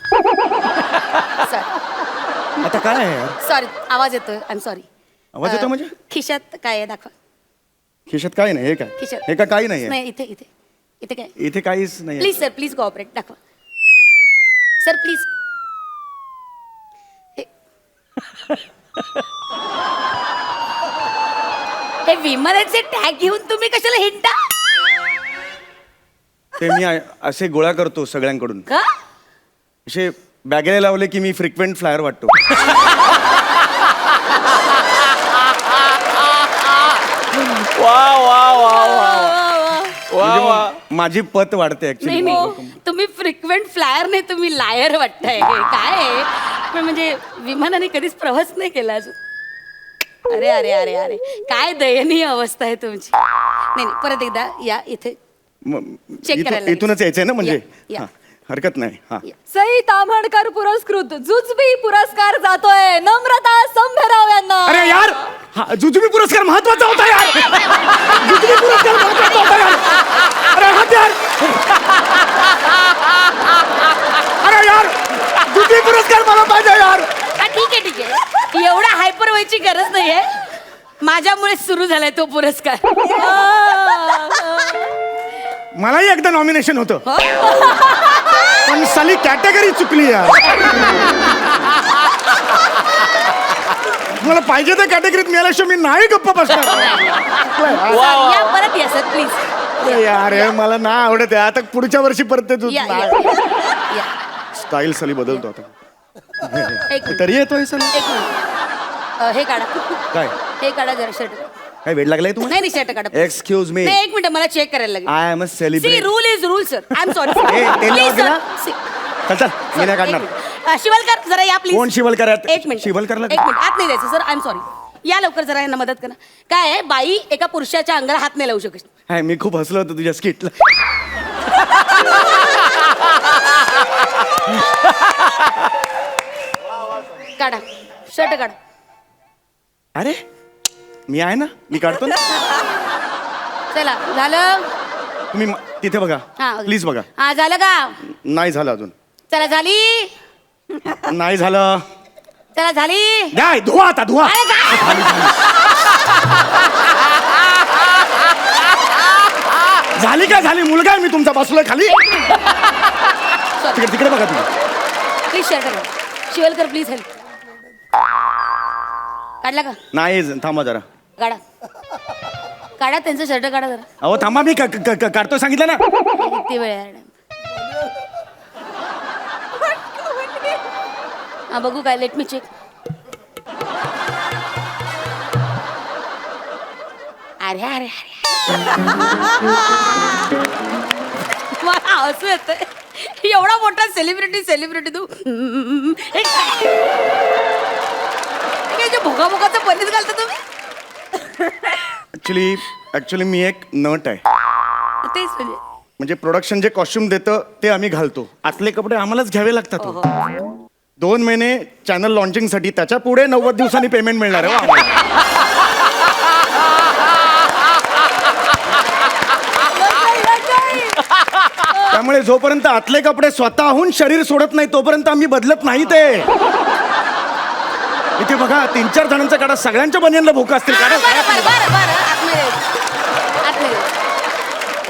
सॉरी आता काय आहे यार सॉरी आवाज येतोय आय एम सॉरी. आवाज येतो म्हणजे खिशात काय आहे दाखवा. खिशात काय नाही हे काय खिशात हे का काही नाही नाही इथे इथे इथे काय इथे काहीच नाही प्लीज सर प्लीज कोऑपरेट दाखवा सर प्लीज. हे विमानाचे टॅग घेऊन तुम्ही कशाला हिंटा ते मी असे गोळा करतो सगळ्यांकडून का असे बॅगेला लावले की मी फ्रिक्वेंट फ्लायर वाटतो वा वा वा वा वा म्हणजे वा. मग माझी पत वाढते नाही ऍक्च्युली नाही तुम्ही फ्रिक्वेंट फ्लायर नाही तुम्ही लायर वाटताय हे काय आहे पण म्हणजे विमानाने कधीच प्रवास नाही केला अजून अरे अरे अरे अरे काय दयनीय अवस्था आहे तुमची नाही नाही परत एकदा या इथे Check करायला लागेल. इथूनच यायचंय ना म्हणजे या. हा, हरकत नाही हा या. सई ताम्हणकर पुरस्कृत जुजबी पुरस्कार जातोय नम्रता संभेराव यांना. अरे यार हा जुजबी पुरस्कार महत्वाचा होता यार जुजबी पुरस्कार महत्वाचा होता यार अरे हात यार अरे यार जुजबी पुरस्कार मला पाहिजे यार हा ठीक आहे एवढा हायपर व्हायची गरज नाहीये माझ्यामुळे सुरू झालाय तो पुरस्कार. मलाही एकदा नॉमिनेशन होतं हो? पण साली कॅटेगरी चुकली यार मला पाहिजे त्या कॅटेगरीत मिळाल्याशिवाय मी नाही गप्प बसणार या परत या सर प्लीज अरे यार हे मला नाही आवडत आहे आता पुढच्या वर्षी परत ते या या या स्टाईल साली बदलतो आता एक मिनिट तरी येतोय साली एक मिनिट हे काढा काय हे काढा जरा शर्ट काय वेळ लागलाय तुम्हाला नाही शर्ट काढा एक्सक्यूज मी नाही एक मिनिट मला चेक करायला लागेल I am a C celebrity rule is rule sir I am sorry ए, टेलर गेला? चल चल मी नाही काढणार शिवलकर जरा या प्लीज कोण शिवलकर आहेत? एक मिनिट शिवलकरला एक मिनिट आत नाही द्यायचं सर आय एम सॉरी या लवकर जरा यांना मदत करा काय आहे बाई एका पुरुषाच्या अंगाला हात नाही लावू शकत हाय मी खूप हसलो होतो तुझ्या स्किटला काढा शर्ट काढा अरे मी आहे ना मी काढतो ना चला झालं तुम्ही तिथे बघा हा प्लीज बघा हा झालं का नाही झालं अजून चला झाली नाही झालं चला झाली काय धुवा आता धुवा अरे काय? झाली काय झाली मुलगा आहे मी तुमचा बसलोय खाली तिकडे तिकडे बघा तुम्ही प्लीज शर्ट काढा शिवलकर प्लीज हेल्प काढला का नाही थांबा जरा काढा काढा त्यांचं शर्ट काढा जरा अहो थांबा मी काढतोय सांगितलं ना किती वेळ आहे हा बघू काय लेट मी चेक अरे अरे अरे मला हसू येतंय एवढा मोठा सेलिब्रिटी तू हे काय जे भोगाभोगाचं पनीर घालता तुम्ही ऍक्च्युली मी एक नट आहे तेच म्हणजे प्रोडक्शन जे कॉस्ट्युम देतं ते आम्ही घालतो आतले कपडे आम्हालाच घ्यावे लागतात हो. 2 महिने चॅनल लॉन्चिंगसाठी त्याच्या पुढे 90 दिवसांनी पेमेंट मिळणार आहे हो आम्हाला. त्यामुळे जोपर्यंत आतले कपडे स्वतःहून शरीर सोडत नाही तोपर्यंत आम्ही बदलत नाही ते इथे बघा 3-4 जणांचा काढा सगळ्यांच्या बनियांना भूक असतील काढा बरं आतमध्ये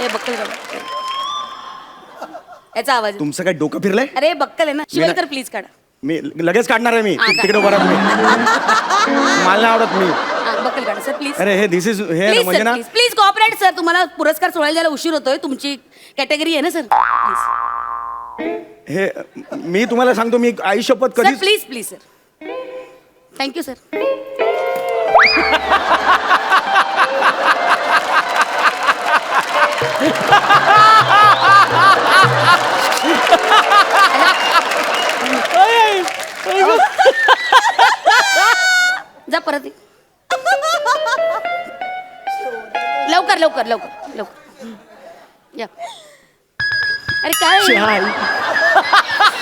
हे बक्कल काढा याचा आवाज तुमचं काय डोकं फिरलंय अरे बक्कल आहे ना शिवलकर प्लीज काढा मी लगेच काढणार आहे मी हा, तिकडे उभा राहा तुम्ही. मला नाही आवडत मी हा, काढा सर प्लीज अरे हे दिस इज हे ना प्लीज म्हणजे सर ना प्लीज प्लीज कॉपरेट सर. तुम्हाला पुरस्कार सोडायला जायला उशीर होतोय. तुमची कॅटेगरी आहे ना सर. प्लीज हे मी तुम्हाला सांगतो मी आई शपथ सर कधीच please please sir. Thank you sir. जा परत ये. लवकर लवकर लवकर लवकर या. अरे काय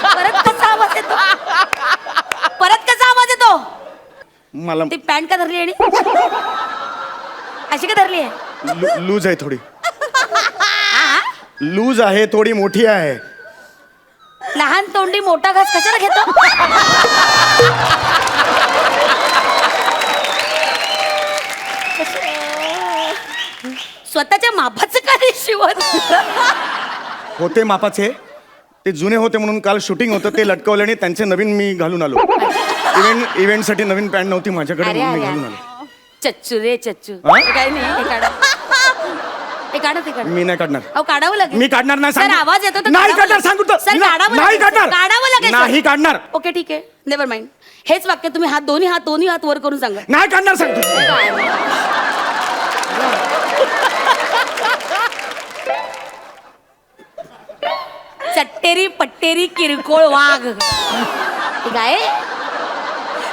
परत कसा आवाज येतो. परत कसा आवाज येतो. मला ती पॅन्ट का धरली आणि अशी का धरली आहे. लूज आहे थोडी लूज आहे थोडी मोठी आहे. लहान तोंडी मोठा घास कशाला घेतो. स्वतःच्या मापाचं का नाही शिवत. होते मापाचे ते जुने होते म्हणून काल शूटिंग होतं ते लटकवले आणि त्यांचे नवीन मी घालून आलो. इव्हेंटसाठी नवीन पॅन्ट नव्हती माझ्याकडे अरे म्हणून मी अरे घालून अरे. आलो. चच्चू रे चच्चू. हा? हे काय नाही हे काढा. हे काढा ते काढा. मी नाही काढणार. अहो काढावं लागेल. मी काढणार नाही सर सांगतो. आवाज येतो तर नाही काढावं काढणार लागेल. सांगतो तर. सर काढावं नाही लागेल, सर. काढणार. काढावं लागेल सर. नाही काढणार. ओके ठीक आहे नेव्हर माइंड. हेच वाक्य तुम्ही दोन्ही हात वर करून सांगा. नाही काढणार सांगतो. चट्टेरी पट्टेरी किरकोळ वाघ. हे काय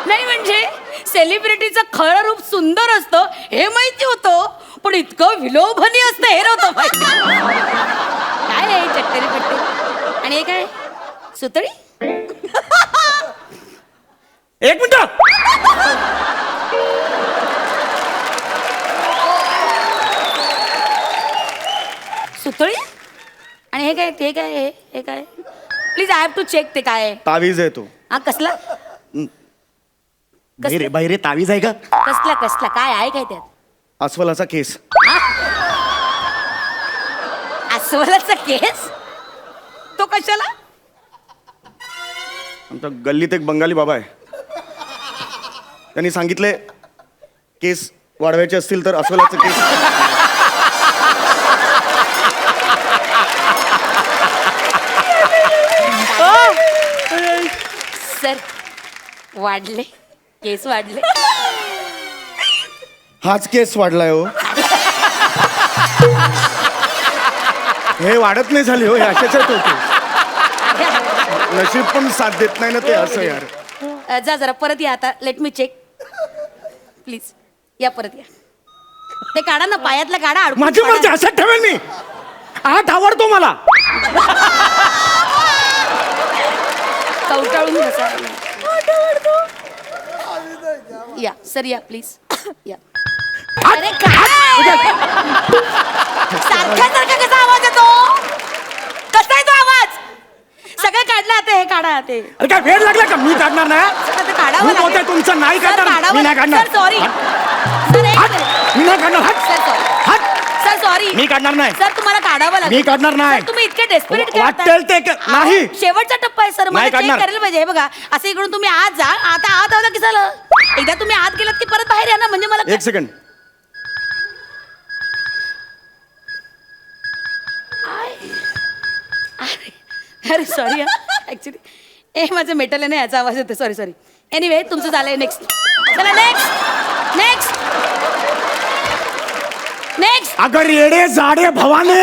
नाही म्हणजे सेलिब्रिटीचं खरं रूप सुंदर असतं हे माहिती होतं. पण इतकं विलोभनीय असतं हे नव्हतं माहिती. काय आहे चट्टेरी पट्टेरी आणि हे काय सुतळी. एक मिनिट सुतळी आणि हे काय ते काय हे काय please I have to check ते काय आहे. तावीज आहे तो. हा कसला बाहेर तावीज आहे का. कसला कसला काय आहे काय त्यात. अस्वलाचा केस. अस्वलाचा केस तो कशाला. आमच्या गल्लीत एक बंगाली बाबा आहे त्यांनी सांगितले केस वाढवायचे असतील तर अस्वलाचं केस. सर वाढले केस वाढले. हाच केस वाढलाय हो. हे वाढत नाही झाली हो हे अशाच आहेत होते. नशीब पण साथ देत नाही ना ते असं यार. जा जरा परत या आता. Let me check please. या परत या. ते काढा ना पायातला काढा. अडकून माझी काढा. मर्जी असं ठेवेल मी. आठ आवडतो मला. कवटाळून बसा. या सर या प्लीज या. अरे काय सारखा सारखा कसा आवाज येतो. कसा आहे तो आवाज. सगळं काढलं आता हे काढा ते. अरे काय वेळ लागला का मी काढणार नाही. सर, ते काढावं खूप होतंय लागेल. तुमचं. नाही सर, काढणार. काढावं मी नाही लागेल. काढणार. Sir sorry. सर एक हट. मिनिट. मी नाही काढणार. हट. Sir sorry. हट. Sir sorry. मी काढणार नाही. सर तुम्हाला काढावं लागेल. मी काढणार नाही. सर, तुम्ही इतके डेस्परेट वाटेल ते नाही. शेवटचा टप्पा आहे सर. मला नाही चेक काढणार. करायला पाहिजे. हे बघा असं इकडून तुम्ही आत जा. आता आत आला की झालं. एकदा तुम्ही आत गेलात की परत बाहेर या ना म्हणजे मला एक सेकंड. अरे सॉरी ऍक्च्युली ए माझं मेटल आहे ना याचा आवाज येतो. Sorry sorry. एनिवे तुमचं झालंय. नेक्स्ट चला नेक्स्ट नेक्स्ट नेक्स्ट. अगं रेडे जाडे भवाने.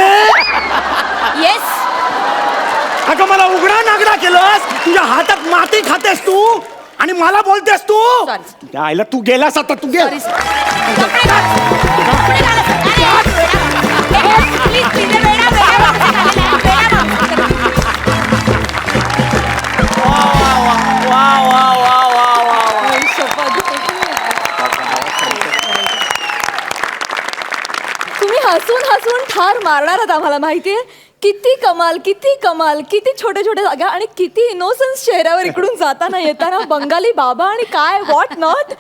येस अगं मला उघडा नागडा केलंस. तुझ्या हातात माती खातेस तू आणि मला बोलतेस तू. Sorry. त्या आईला तू गेलास आता. तू सॉरी गेला. सर. कपडे घाल. कपडे घाला सर. प्लीज प्लीज वेडा वेडा तुम्ही हसून हसून ठार मारणार आहात आम्हाला माहितीये. किती कमाल किती कमाल किती छोट्या छोट्या जागा आणि किती इनोसन्स चेहऱ्यावर इकडून जाताना येताना बंगाली बाबा आणि काय व्हॉट नॉट.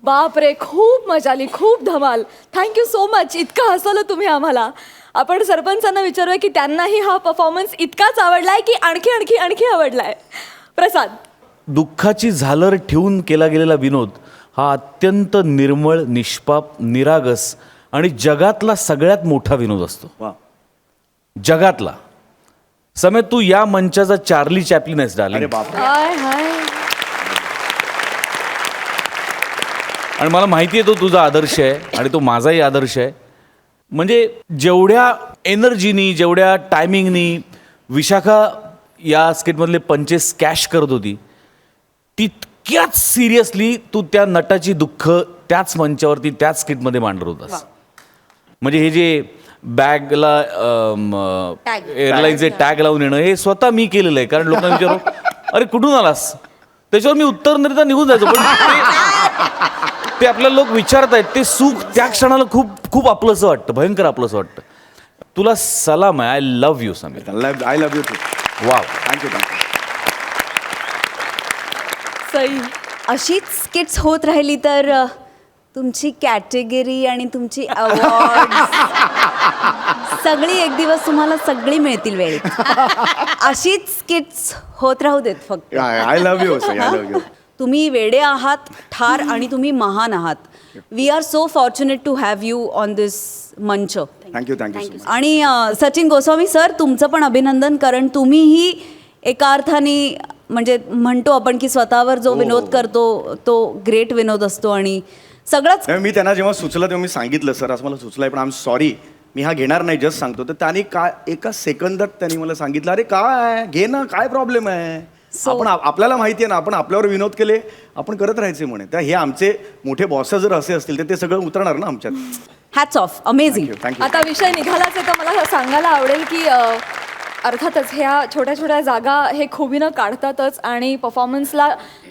बाप रे खूप मजा आली. खूप धमाल. Thank you so much. इतकं हसवलं तुम्ही आम्हाला. आपण सरपंचांना विचारूया की त्यांनाही हा परफॉर्मन्स इतकाच आवडलाय की आणखी आणखी आणखी आवडलाय. प्रसाद. दुःखाची झालर ठेवून केला गेलेला विनोद हा अत्यंत निर्मळ, निष्पाप, निरागस आणि जगातला सगळ्यात मोठा विनोद असतो. वा. जगातला. समेत तू या मंचाचा चार्ली चॅपलिन आहेस अरे डार्लिंग. बाप. हाय हाय. आणि मला माहिती आहे तो तुझा आदर्श आहे आणि तो माझाही आदर्श आहे. म्हणजे जेवढ्या एनर्जीनी, जेवढ्या टायमिंगनी विशाखा या स्किटमधले पंचेस कॅश करत होती, तितक्याच सिरियसली तू त्या नटाची दुःख त्याच मंचावरती, त्याच स्किटमध्ये मांडत होतास. म्हणजे हे जे बॅगला एअरलाईनचे टॅग लावून येणं, हे स्वतः मी केलेलं आहे. कारण लोकांना विचारू, अरे कुठून आलास, त्याच्यावर मी उत्तर न देता निघून जायचो. पण ते आपल्याला लोक विचारतायत, ते सुख त्या क्षणाला खूप खूप आपलंसं वाटतं, भयंकर आपलंसं वाटतं. तुला सलाम आहे. I love you Sameer. I love you too. Wow. Thank you. Sai. अशीच स्किट्स होत राहिली तर तुमची कॅटेगरी आणि तुमची अवॉर्ड सगळी एक दिवस तुम्हाला सगळी मिळतील वेळेत. अशीच स्किट्स होत राहू देत फक्त. I love you. I love you. तुम्ही वेडे आहात, ठार आणि तुम्ही महान आहात. We are so fortunate to have you on this मंच. थँक्यू. थँक्यू. आणि सचिन गोस्वामी सर, तुमचं पण अभिनंदन, कारण तुम्हीही एका अर्थाने म्हणजे म्हणतो आपण की स्वतःवर जो विनोद करतो तो ग्रेट विनोद असतो. आणि सगळंच नाही, मी त्यांना जेव्हा सुचलं तेव्हा मी सांगितलं, सर असं मला सुचलंय पण आय एम सॉरी, मी हा घेणार नाही, जस्ट सांगतो. तर त्यांनी काय एका सेकंदात त्यांनी मला सांगितलं, अरे काय घे ना, काय प्रॉब्लेम आहे. आपण आपल्याला माहिती आहे ना, आपण आपल्यावर विनोद केले, आपण करत राहायचे म्हणे. तर हे आमचे मोठे बॉस जर असे असतील तर ते सगळं उतरणार ना आमच्यात. Hats off, amazing. थँक्यू. आता विषय निघालाच आहे तर मला सांगायला आवडेल की अर्थातच ह्या छोट्या छोट्या जागा हे खुबीनं काढतातच आणि परफॉर्मन्सला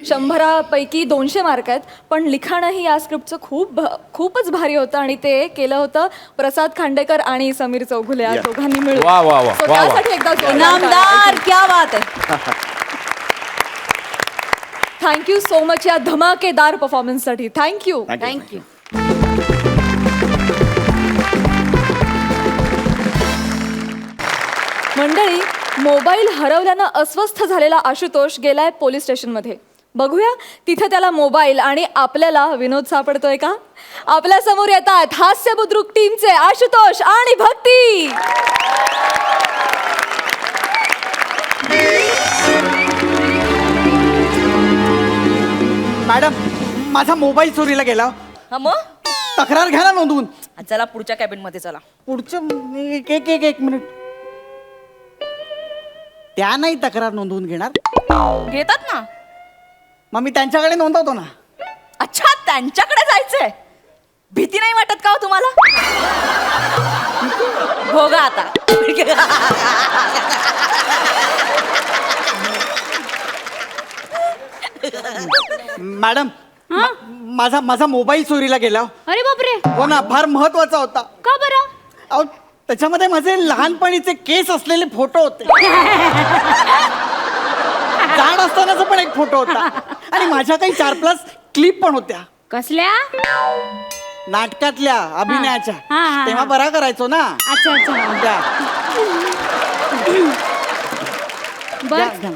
100पैकी 200 मार्क आहेत. पण लिखाणही या स्क्रिप्टचं खूपच भारी होतं आणि ते केलं होतं प्रसाद खांडेकर आणि समीर चौघुले या दोघांनी मिळून. वा, वा, वा, So वा, वा. त्यासाठी एकदा इनामदार, क्या बात आहे. थँक्यू सो मच या धमाकेदार परफॉर्मन्ससाठी. थँक्यू. थँक्यू. मंडळी, मोबाईल हरवल्यानं अस्वस्थ झालेला आशुतोष गेलाय पोलीस स्टेशनमध्ये. बघूया तिथे त्याला मोबाईल आणि आपल्याला विनोद सापडतोय का. आपल्या समोर येतात हास्य बुद्रुक टीमचे आशुतोष आणि भक्ती. मॅडम, माझा मोबाईल चोरीला गेला. हा मग तक्रार घ्या ना नोंदवून. चला पुढच्या कॅबिन मध्ये चला. पुढचं एक मिनिट. त्या नाही तक्रार नोंदवून घेणार, घेतात ना. मग मी त्यांच्याकडे नोंदवतो ना. अच्छा, त्यांच्याकडे जायचंय. भीती नाही वाटत का हो तुम्हाला. भोगा आता. मॅडम, माझा मोबाईल चोरीला गेला. अरे बापरे, हो ना, फार महत्वाचा होता. का बरं? अहो, त्याच्यामध्ये माझे लहानपणीचे केस असलेले फोटो होते. जाड असतानाचा पण एक फोटो होता आणि माझ्या काही 4+ क्लिप पण होत्या कसल्या? नाटकातल्या, अभिनयाच्या. हा, हा, हा. तेव्हा बरा करायचो ना. अच्छा अच्छा. त्या. बर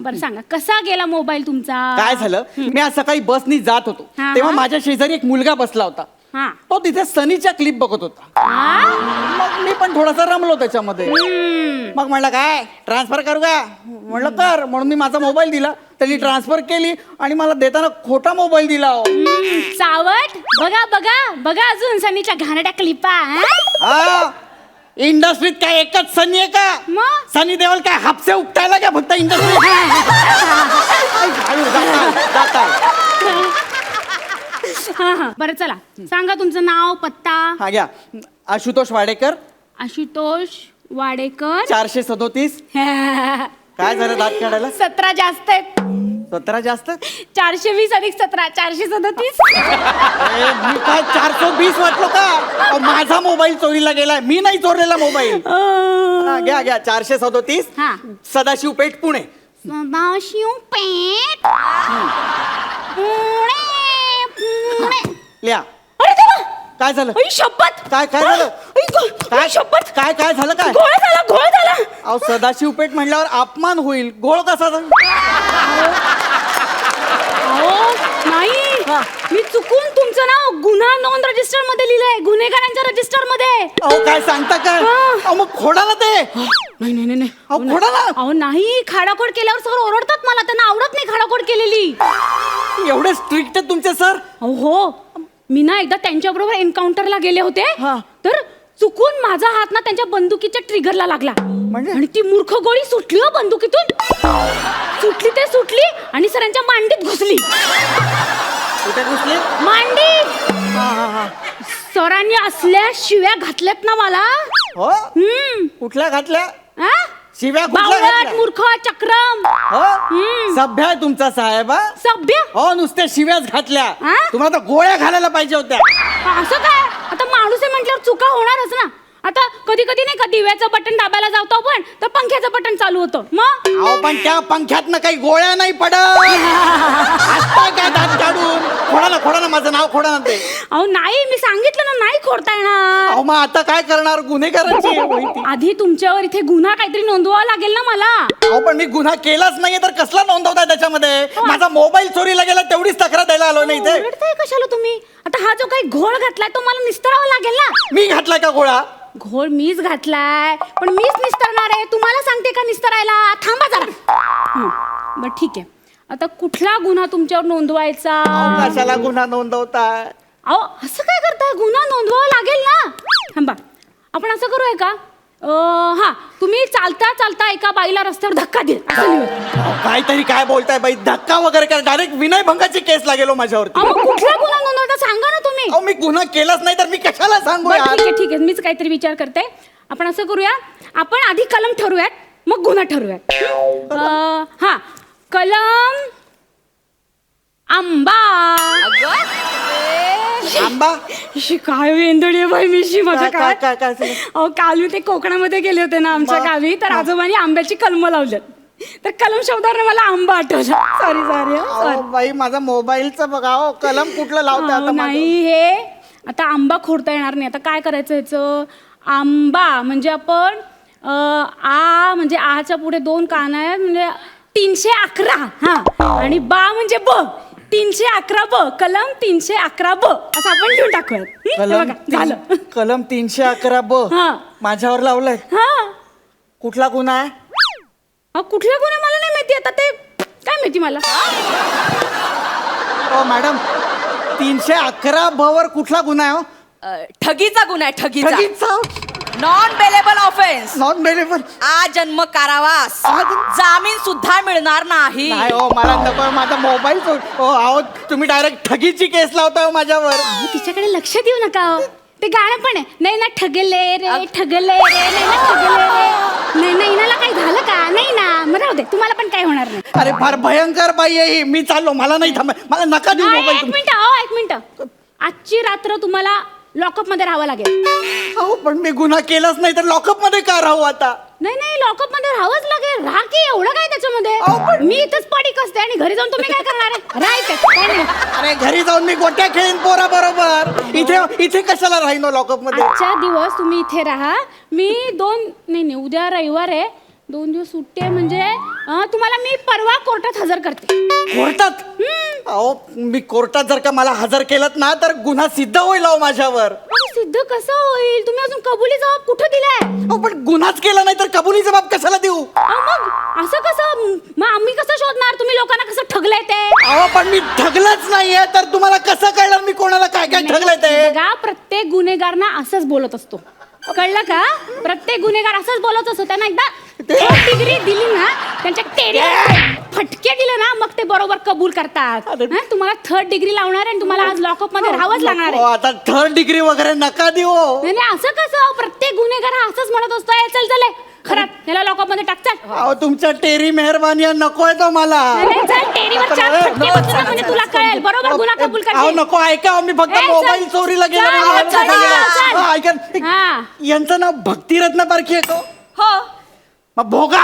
बर, सांगा कसा गेला मोबाईल तुमचा? काय झालं, मी आज सकाळी बसनी जात होतो हा, तेव्हा हा. माझ्या शेजारी एक मुलगा बसला होता. हा. तो तिथे सनीच्या क्लिप बघत होता. मग मी पण थोडासा रमलो त्याच्यामध्ये. मग म्हणलं काय ट्रान्सफर करू का, म्हणलं कर. म्हणून मी माझा मोबाईल दिला, त्यांनी ट्रान्सफर केली आणि मला देताना खोटा मोबाईल दिला. सावट, बघा बघा बघा अजून सनीच्या घाणेरड्या क्लिपा. हा, इंडस्ट्रीत काय एकच सनी आहे का? मग? सनी देवल काय हापसे उपटायला का फक्त इंडस्ट्रीत? हा हा, बरं चला सांगा तुमचं नाव पत्ता. हा घ्या, आशुतोष वाडेकर, आशुतोष वाडेकर. 437. काय झालं दात काढायला? 17 जास्त आहेत. 17 जास्त? 420 अधिक 17 437. मी काय 420 वाटलो का? अहो, माझा मोबाईल चोरीला गेलाय, मी नाही चोरलेला मोबाईल. घ्या घ्या, 437. हा. सदाशिव पेठ, पुणे. सदाशिव पेठ पुणे पुणे. लिहा. अरे देवा, काय झालं? आई शपथ. काय काय झालं? काय शपथ. काय काय झालं काय? घोळ झाला, घोळ झाला. अहो, सदाशिव पेठ म्हणल्यावर अपमान होईल, गोळ कसा झाला? अहो नाही, मी चुकून तुमचं नाव गुन्हा नोंद रजिस्टर मध्ये लिहिलंय, गुन्हेगारांच्या रजिस्टर मध्ये. अहो काय सांगता काय? अहो मग फोडा ना ते. नाही नाही नाही अहो फोडा ना. अहो नाही, खाडाखोड केल्यावर सर ओरडतात मला, त्यांना आवडत नाही खाडाखोड केलेली. एवढे स्ट्रिक्ट आहेत तुमचे सर? अहो हो, मी ना एकदा त्यांच्याबरोबर एन्काउंटरला गेले होते, हा. तर चुकून माझा हात ना त्यांच्या बंदुकीच्या ट्रिगरला लागला, आणि ती मूर्ख गोळी सुटली हो बंदुकीतून. सुटली ते सुटली आणि सरांच्या मांडीत घुसली. कुठे घुसले? मांडीत. सरांनी असल्या शिव्या घातल्यात ना मला. हो कुठल्या घातल्या? हा? शिव्या कुठल्या बावळट, घातल्या? मूर्ख, चक्रम. हो सभ्य आहे तुमचा साहेब हा? सभ्य. हो नुसत्या शिव्याच घातल्या. हा? तुम्हाला तर गोळ्या घालायला पाहिजे होत्या. असं काय? आता माणूस आहे म्हटल्यावर चुका होणारच ना. आता कधी कधी नाही का दिव्याचं बटन दाबायला जातो आपण, तर पंख्याचं बटन चालू होतं. मग अहो पण त्या पंख्यातनं काही गोळ्या नाही पडत. हसताय काय दात काढून? खोडा ना माझं नाव खोडा ना ते. अहो नाही, मी सांगितलं ना, नाही खोडता येणार. अहो मग आता काय करणार? गुन्हेगारांची माहिती. आधी तुमच्यावर इथे गुन्हा काहीतरी नोंदवावा लागेल ना मला. अहो पण मी गुन्हा केलाच नाहीये तर कसला नोंदवताय त्याच्यामध्ये? माझा मोबाईल चोरीला गेला तेवढीच तक्रार द्यायला आलो नाही इथे. ओरडताय कशाला तुम्ही? आता हा जो काही घोळ घातलाय तो मला निस्तरावा लागेल ना. मी घातलाय का गोळा? घोळ मीच घातलाय, पण मीच निस्तरणार आहे. तुम्हाला सांगते का निस्तरायला? थांबा जरा. बर ठीक आहे, आता कुठला गुन्हा तुमच्यावर नोंदवायचा? कशाला गुन्हा नोंदवताय? अहो असं काय करताय? गुन्हा नोंदवावा लागेल ना. थांबा, आपण असं करूया का? हा, तुम्ही चालता चालता एका बाईला रस्त्यावर धक्का दिला असं लिहूया. अहो, काहीतरी काय बोलताय बाई? धक्का वगैरे काय? डायरेक्ट विनयभंगाची केस लागेल हो माझ्यावरती. अहो, मग कुठला गुन्हा नोंदवायचा सांगा ना तुम्ही. अहो मी गुन्हा केलाच नाही तर मी कशाला सांगू बरं, यार? ठीक आहे, मीच काहीतरी विचार करते. आपण असं करूया, आपण आधी कलम ठरवूयात, मग गुन्हा ठरवूयात. हा, कलम आंबा. आंबा? शी, काय वेंदडी आहे बाई मिशी माझ्या काय- काय. काय- काय- अहो काल मी ते कोकणामध्ये गेले होते ना आमच्या गावी, तर आजोबांनी आंब्याची कलम लावल्यात, तर कलम शब्दावर मला आंबा आठवला. सॉरी सॉरी अहो बाई माझा मोबाईलचं बघा. अहो कलम कुठलं लावताय आता माझं? नाही, हे आता आंबा खोडता येणार नाही. आता काय करायचं ह्याचं? आंबा म्हणजे आपण आ म्हणजे आच्या पुढे 2 कान आहेत, म्हणजे 311. हा, आणि बा म्हणजे ब, 311 ब, कलम 311 ब असं आपण लिहून टाकूयात. कलम झालं. कलम 311 ब हा. माझ्यावर लावलंय. हा, कुठला गुन्हा आहे? कुठल्या गुन्हे मला नाही माहिती. आता ते काय माहिती मला. हो मॅडम 311 ब वर कुठला गुन्हा आहे? हो ठगीचा गुन्हा आहे, ठगीचा. ठगीचा? Non bailable offence. Non bailable? आजन्म कारावास, जामीन सुद्धा मिळणार नाही. नाही हो मला नको. माझा मोबाईल हो अहो तुम्ही डायरेक्ट ठगीची केस लावताय हो माझ्यावर. अहो, तिच्याकडे लक्ष देऊ नका हो. ते गाणं पण आहे, नाही ना ठगले रे, ठगले रे, नाही ना ठगले रे. नाही ना, इनाला काही झालं का? नाही ना, मग राहू दे, तुम्हाला पण काही होणार नाही. अरे फार भयंकर बाई आहे ही. मी चाललो. मला नाही थांब. मला नका देऊ एक मोबाईल. मिनिट, हो एक मिनिट. आजची रात्र तुम्हाला लॉकअप मध्ये राहावं लागेल. अहो पण मी गुन्हा केलाच नाही तर लॉकअप मध्ये का राहू आता? नाही नाही, लॉकअप मध्ये राहावंच लागेल. राहा की, एवढं काय त्याच्यामध्ये? मी इथंच पडीक असते आणि घरी जाऊन तुम्ही काय करणार आहे? राहायचं काय नाही. अरे घरी जाऊन मी गोट्या खेळीन पोरा बरोबर. इथे कशाला राहीन लॉकअप मध्ये? आजच्या दिवस तुम्ही इथे राहा. मी नाही उद्या रविवार आहे, 2 दिवस सुट्टी आहे, म्हणजे तुम्हाला मी परवा कोर्टात हजर करते. कोर्टात? अहो मी कोर्टात जर का मला हजर केलं ना तर गुन्हा सिद्ध होईल अहो माझ्यावर. अहो, सिद्ध कसं होईल? तुम्ही अजून कबुली जबाब कुठं दिलाय? अहो पण गुन्हाच केला नाही तर कबुली जबाब कशाला देऊ? मग असं कसं? मग आम्ही कसं शोधणार? तुम्ही लोकांना कसं ठगलंय ते? अहो पण मी ठगलंच नाहीये तर तुम्हाला कसं कळणार मी कोणाला काय काय ठगलंय ते? बघा, प्रत्येक गुन्हेगार असंच बोलत असतो, कळलं का? प्रत्येक गुन्हेगार असंच बोलत असतो. त्यांना एकदा डिग्री दिली ना, त्यांच्या टेरिया फटके दिले ना, मग ते बरोबर कबूल करतात. हं? तुम्हाला 3rd डिग्री लावणार आहे आणि तुम्हाला आज लॉकअप मध्ये राहावंच लागणार अहो, आहे. आता 3rd डिग्री वगैरे नका देऊ. नाही नाही, असं कसं? प्रत्येक गुन्हेगार हा असंच म्हणत असतो, "ए, चल चल, खरात याला लॉकअप मध्ये टाक, चल." अहो तुमच्या टेरी मेहरबानी नकोय तो मला. नाही, नाही, चल, टेरीवर 4 फटके बसू ना, म्हणजे तुला कळेल बरोबर गुन्हा कबूल अहो करशील. नको ऐका. मी फक्त ए, चल. मोबाईल चोरीला गेला चल, म्हणून चल, चल. हा, ऐका. हा. यांचं नाव भक्तिरत्न पारखी आहे का? हो, मग भोगा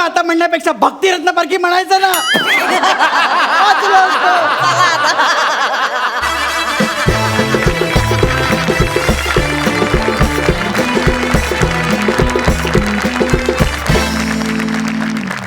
आता म्हणण्यापेक्षा भक्तिरत्न पारखी म्हणायचं ना.